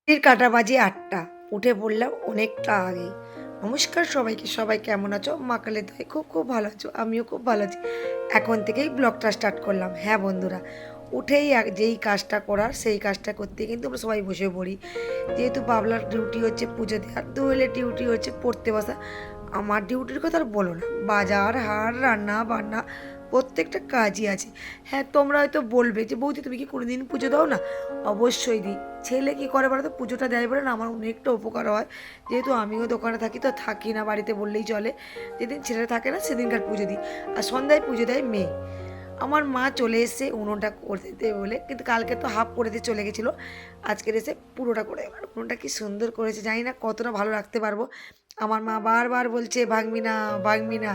কাটা বাজে ৮টা। উঠে পড়লাম অনেকটা আগে। নমস্কার সবাইকে, সবাই কেমন আছো? মা কালী দয়ায় খুব খুব ভালো আছো, আমিও খুব ভালো আছি। এখন থেকেই ব্লগটা স্টার্ট করলাম। হ্যাঁ বন্ধুরা, উঠেই যেই কাজটা করার সেই কাজটা করতে কিন্তু আমরা সবাই বসে পড়ি। যেহেতু বাবলার ডিউটি হচ্ছে পুজো দেওয়ার, দোয়েলের ডিউটি হচ্ছে পড়তে বসা। আমার ডিউটির কথা আর বলো না, বাজার হাট রান্না বান্না প্রত্যেকটা কাজই আছে। হ্যাঁ, তোমরা হয়তো বলবে যে বৌদি তুমি কি কোনোদিন পুজো দাও না? অবশ্যই দিই। ছেলে কী করে বলো তো, পুজোটা দেয় বলে না আমার অনেকটা উপকার হয়। যেহেতু আমিও দোকানে থাকি, তো থাকি না বাড়িতে বললেই চলে। যেদিন ছেলে থাকে না সেদিনকার পুজো দিই। আর সন্ধ্যায় পুজো দেয় মেয়ে। আমার মা চলে এসে উনুনটা করে দিতে বলে, কিন্তু কালকে তো হাফ করে দিয়ে চলে গেছিলো। আজকের এসে পুরোটা করে, এবার উনুনটা কি সুন্দর করেছে, জানি না কতটা ভালো রাখতে পারবো। আমার মা বারবার বলছে ভাঙবি না ভাঙবি না,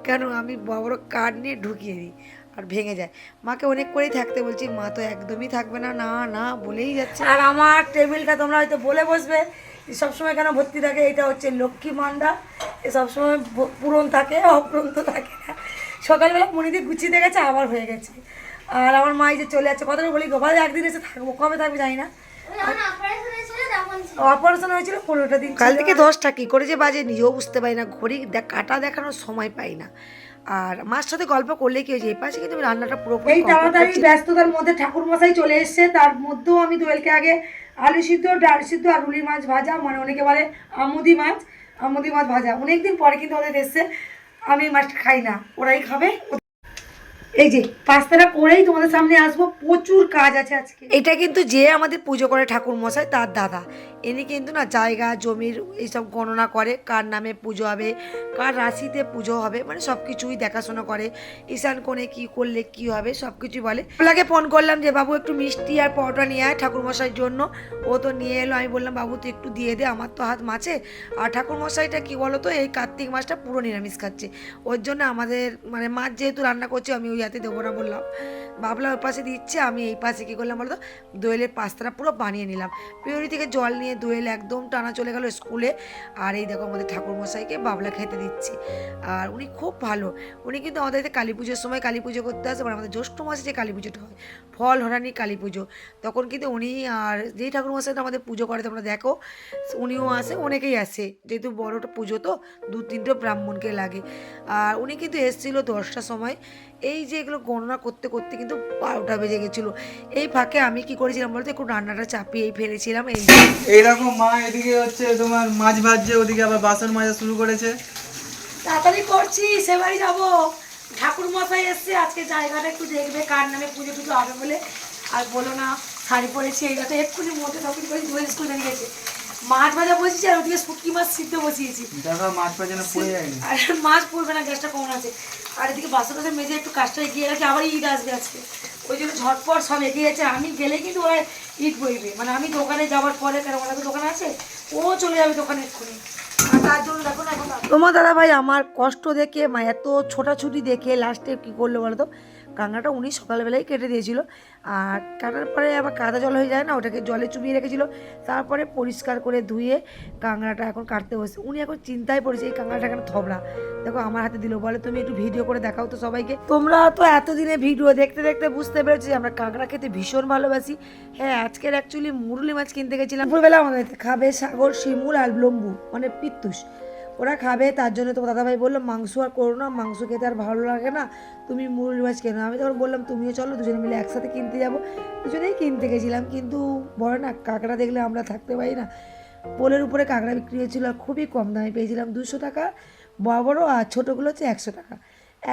কেন আমি বড় বড় কাঠ নিয়ে ঢুকিয়ে দিই আর ভেঙে যায়। মাকে অনেক করেই থাকতে বলছি, মা তো একদমই থাকবে না, না না বলেই যাচ্ছে। আর আমার টেবিলটা তোমরা হয়তো বলে বসবে সবসময় কেন ভর্তি থাকে, এটা হচ্ছে লক্ষ্মী ভাণ্ডার। এ সবসময় পূরণ থাকে, অপূরণ তো থাকে না। সকালবেলা মনিদি গুছিয়ে দিয়ে গেছে, আবার হয়ে গেছে। আর আমার মা যে চলে যাচ্ছে, কথাটা বলি গোপাল একদিন এসে থাকবো, কবে থাকবে জানি না। অপারেশন হয়েছিল 15টা দিন, কাল থেকে 10টা কী করে যে বাজে নিজেও বুঝতে পারি না। ঘড়ি কাটা দেখানোর সময় পাই না। আর মার সাথে গল্প করলে কি হয়েছে, এই পাশে কিন্তু আমি রান্নাটা পুরোপুরি এই তাড়াতাড়ি ব্যস্ততার মধ্যে ঠাকুর মশাই চলে এসছে। তার মধ্যেও আমি দোয়েলকে আগে আলু সিদ্ধ, ডাল সিদ্ধ আর রুলি মাছ ভাজা, মানে অনেকে বলে আমুদি মাছ ভাজা, অনেকদিন পরে কিন্তু ওদের এসছে। আমি মাছটা খাই না, ওরাই খাবে। এই যে পাস্তাটা করেই তোমাদের সামনে আসবো, প্রচুর কাজ আছে আজকে। এটা কিন্তু যে আমাদের পুজো করে ঠাকুর মশাই, তার দাদা। ইনি কিন্তু না জায়গা জমির এইসব গণনা করে, কার নামে পুজো হবে, কার রাশিতে পুজো হবে, মানে সব কিছুই দেখাশোনা করে। ঈশান কোণে কী করলে কী হবে সব কিছুই বলে। ওনাকে ফোন করলাম যে বাবু একটু মিষ্টি আর পরোটা নিয়ে আয় ঠাকুর মশাইয়ের জন্য। ও তো নিয়ে এলো। আমি বললাম বাবু তুই একটু দিয়ে দে, আমার তো হাত মাছে। আর ঠাকুর মশাইটা কী বলো তো, এই কার্তিক মাসটা পুরো নিরামিষ খাচ্ছে। ওর জন্য আমাদের মানে মাছ যেহেতু রান্না করছে, আমি ওই হাতে দেবো না বললাম। বাবলা ওর পাশে দিচ্ছে, আমি এই পাশে কী করলাম বলতো, দোয়েলের পাস্তাটা পুরো বানিয়ে নিলাম। পিউরি থেকে জল নিয়ে দোয়েল একদম টানা চলে গেল স্কুলে। আর এই দেখো আমাদের ঠাকুরমশাইকে বাবলা খেতে দিচ্ছে। আর উনি খুব ভালো। উনি কিন্তু আমাদের কালী পুজোর সময় কালী পুজো করতে আসে, মানে আমাদের জ্যৈষ্ঠ মাসে যে কালী পুজোটা হয়, ফল হরানি কালী পুজো, তখন কিন্তু উনি আর যেই ঠাকুরমশাইটা আমাদের পুজো করে তোমরা দেখো, উনিও আসে, অনেকেই আসে। যেহেতু বড়টা পুজো তো 2-3টে ব্রাহ্মণকে লাগে। আর উনি কিন্তু এসেছিলো 10টার সময়। এই যে এগুলো গণনা করতে করতে কিন্তু 12টা বেজে গেছিলো। এই ফাঁকে আমি কি করেছিলাম বলতে, একটু রান্নাটা চাপিয়েই ফেলেছিলাম। এইরকম মা এদিকে হচ্ছে তোমার মাছ ভাজছে, ওদিকে আবার বাসন মাজা শুরু করেছে। তাড়াতাড়ি করছি, সে বাড়ি যাবো। ঠাকুর মশাই এসছে, আজকে জায়গাটা একটু দেখবে কার নামে পুজো টুজো হবে বলে। আর বলো না, শাড়ি পরেছি, এই যাতে এক্ষুনি মধ্যে তখন করে দুই স্কুল বেরিয়ে গেছে। মাছ ভাজা বসিয়েছি আর ওদিকে শুটকি মাছ সিদ্ধ বসিয়েছি। দেখো মাছ ভাজা না পুড়ে যায়নি। আর মাছ পড়বে না, গ্যাসটা কমন আছে। আর এদিকে বাসন টাসন মেজে একটু কাজটা এগিয়ে রাখি, আবার ঈদ আসবে আজকে। ওই জন্য ঝটপট সব এগিয়ে যাচ্ছে। আমি গেলে কিন্তু ওরা ঈদ বইবে, মানে আমি দোকানে যাওয়ার পরে, কেন ওরা তো দোকানে আছে, ও চলে যাবে দোকানে এক্ষুনি। আর তার জন্য দেখো না, এখন তোমার দাদা ভাই আমার কষ্ট দেখে, এত ছোটাছুটি দেখে লাস্টে কী করলো বলো তো, কাঁকড়াটা উনি সকালবেলায় কেটে দিয়েছিল। আর কাটার পরে আবার কাদা জল হয়ে যায় না, ওটাকে জলে চুবিয়ে রেখেছিল। তারপরে পরিষ্কার করে ধুয়ে কাঁকড়াটা এখন কাটতে বসে। উনি এখন চিন্তায় পড়েছে এই কাঁকড়াটা কেন থবড়া। দেখো আমার হাতে দিল, বলে তুমি একটু ভিডিও করে দেখাও তো সবাইকে। তোমরা তো এতদিনে ভিডিও দেখতে দেখতে বুঝতে পেরেছি যে আমরা কাঁকড়া খেতে ভীষণ ভালোবাসি। হ্যাঁ, আজকের অ্যাকচুয়ালি মুরলি মাছ কিনতে গেছিলাম। দুপুরবেলা আমাদের খাবে সাগর, শিমুল আর লম্বু, মানে পিত্তুস, ওরা খাবে। তার জন্য তোমার দাদাভাই বললো মাংস আর করো না, মাংস খেতে আর ভালো লাগে না, তুমি মুরলি মাছ কেনো। আমি তখন বললাম তুমিও চলো, দুজনে মিলে একসাথে কিনতে যাবো। দুজনেই কিনতে গেছিলাম, কিন্তু বড় না কাঁকড়া দেখলে আমরা থাকতে পারি না। পোলের উপরে কাঁকড়া বিক্রি হয়েছিল, আর খুবই কম দামে পেয়েছিলাম, 200 টাকা বড় বড়, আর ছোটোগুলো হচ্ছে 100 টাকা।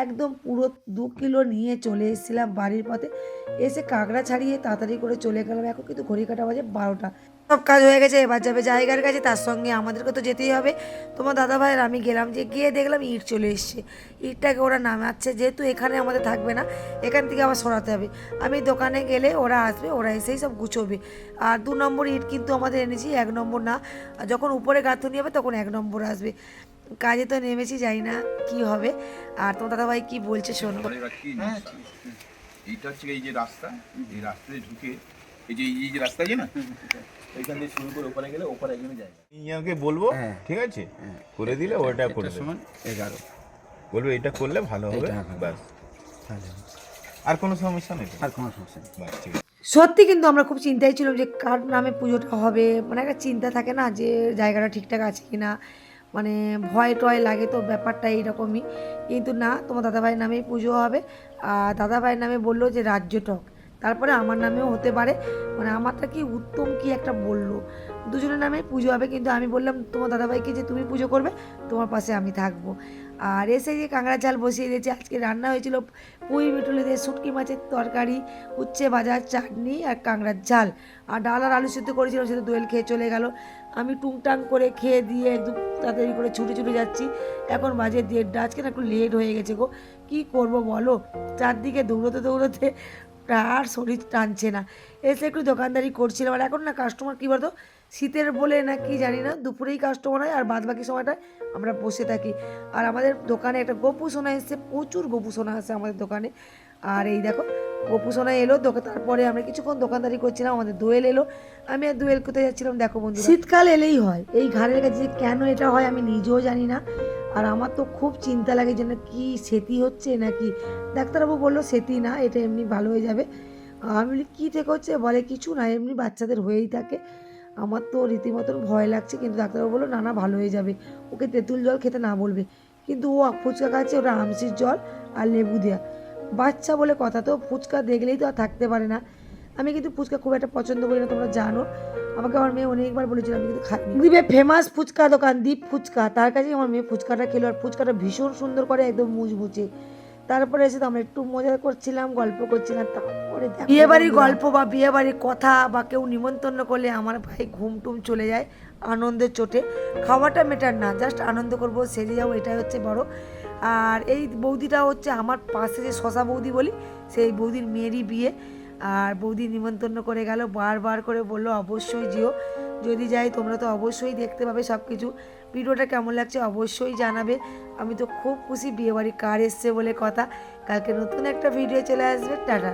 একদম পুরো 2 কিলো নিয়ে চলে এসেছিলাম বাড়ির পথে। এসে কাঁকড়া ছাড়িয়ে তাড়াতাড়ি করে চলে গেলাম। এখন কিন্তু ঘড়ি কাটা বাজে 12টা। সব কাজ হয়ে গেছে, এবার যাবে জায়গার কাছে, তার সঙ্গে আমাদেরকে তো যেতেই হবে। তোমার দাদা ভাইয়ের আমি গেলাম, যে গিয়ে দেখলাম ইট চলে এসছে। ইটটাকে ওরা নামাচ্ছে, যেহেতু এখানে আমাদের থাকবে না, এখান থেকে আবার সরাতে হবে। আমি দোকানে গেলে ওরা আসবে, ওরা এসেই সব গুছোবে। আর 2 নম্বর ইট কিন্তু আমাদের এনেছি, 1 নম্বর না। যখন উপরে গাঁথুনি হবে তখন 1 নম্বর আসবে। কাজে তো নেমেছি, জানি না কি হবে। আর তোমার দাদা ভাই কি বলছে শোনো। এইটা হচ্ছে এই যে রাস্তা, এই রাস্তায় ঢুকে এই যে রাস্তা আছে না, এখান থেকে শুরু করে ওপারে গেলে ওপারে এখানে জায়গা। ইঞ্জিনিয়ারকে বলবো, ঠিক আছে, করে দিলে ওটা করে দেবে। 11 বলবো এটা করলে ভালো হবে, ব্যাস। আর কোনো সমস্যা নেই, আর কোনো সমস্যা নেই। বাস ঠিক আছে। সত্যি কিন্তু আমরা খুব চিন্তায় ছিলাম যে কার নামে পুজোটা হবে, মানে একটা চিন্তা থাকে না যে জায়গাটা ঠিকঠাক আছে কি না, মানে ভয় টয় লাগে, তো ব্যাপারটা এইরকমই। কিন্তু না, তোমার দাদাভাইয়ের নামেই পুজো হবে। আর দাদাভাইয়ের নামে বললো যে রাজ্যটক, তারপরে আমার নামেও হতে পারে, মানে আমারটা কি উত্তম কি একটা বললো, দুজনের নামে পুজো হবে। কিন্তু আমি বললাম তোমার দাদাভাইকে যে তুমি পুজো করবে, তোমার পাশে আমি থাকবো। আর এসে যে কাঁকড়া ঝাল বসিয়ে দিয়েছে, আজকে রান্না হয়েছিল পুঁই মিটুলি দিয়ে শুটকি মাছের তরকারি, উচ্ছে ভাজা, চাটনি আর কাঁকড়ার ঝাল, আর ডাল আর আলু সিদ্ধ করেছিলাম, সেটা দোয়েল খেয়ে চলে গেল। আমি টুংটাং করে খেয়ে দিয়ে একদম তাড়াতাড়ি করে ছুটে ছুটে যাচ্ছি। এখন বাজে 1:30, আজকে না একটু লেট হয়ে গেছে গো, কী করব বলো, চারদিকে দৌড়োতে দৌড়োতে আর শরীর টানছে না। এসে একটু দোকানদারি করছিলাম, আর এখন না কাস্টমার কী বলতো, শীতের বলে না কি জানি না, দুপুরেই কাস্টমার হয় আর বাদ বাকি সময়টায় আমরা বসে থাকি। আর আমাদের দোকানে একটা গপু সোনা এসছে, প্রচুর গপু সোনা আছে আমাদের দোকানে। আর এই দেখো গপু সোনা এলো তারপরে আমরা কিছুক্ষণ দোকানদারি করছিলাম, আমাদের দোয়েল এলো। আমি আর দোয়েল কোথায় যাচ্ছিলাম দেখো বন্ধু, শীতকাল এলেই হয় এই ঘাড়ের কাছে, কেন এটা হয় আমি নিজেও জানি না। আর আমার তো খুব চিন্তা লাগে যে না কি সেতি হচ্ছে নাকি। ডাক্তারবাবু বললো সেতি না, এটা এমনি ভালো হয়ে যাবে। আমি বলি কী থেকে হচ্ছে, বলে কিছু না, এমনি বাচ্চাদের হয়েই থাকে। আমার তো রীতিমতন ভয় লাগছে, কিন্তু ডাক্তারবাবু বললো না না ভালো হয়ে যাবে, ওকে তেঁতুল জল খেতে না বলবে। কিন্তু ও ফুচকা খাচ্ছে, ওটা আমসির জল আর লেবু দেওয়া, বাচ্চা বলে কথা, তো ফুচকা দেখলেই তো আর থাকতে পারে না। আমি কিন্তু ফুচকা খুব একটা পছন্দ করি না, তোমরা জানো, আমাকে আমার মেয়ে অনেকবার বলেছিল, আমি কিন্তু খাই। দ্বীপে ফেমাস ফুচকা দোকান দ্বীপ ফুচকা, তার কাছেই আমার মেয়ে ফুচকাটা খেলো, আর ফুচকাটা ভীষণ সুন্দর করে একদম মুচমুচে। তারপরে এসে তো আমরা একটু মজা করছিলাম, গল্প করছিলাম। তারপরে বিয়েবাড়ির গল্প বা বিয়েবাড়ির কথা বা কেউ নিমন্ত্রণ করলে আমার ভাই ঘুম টুম চলে যায় আনন্দের চোটে। খাওয়াটা মেটার না, জাস্ট আনন্দ করবো, সেরে যাবো, এটাই হচ্ছে বড়। আর এই বৌদিটা হচ্ছে আমার পাশে যে শশা বৌদি বলি, সেই বৌদির মেয়েরই বিয়ে। আর বৌদি নিমন্ত্রণ করে গেল, বারবার করে বললো অবশ্যই যেও, যদি যাই তোমরা তো অবশ্যই দেখতে পাবে সব কিছু। ভিডিওটা কেমন লাগছে অবশ্যই জানাবে। আমি তো খুব খুশি, বিয়েবাড়ি কার এসছে বলে কথা। কালকে নতুন একটা ভিডিও চলে আসবে, টাটা।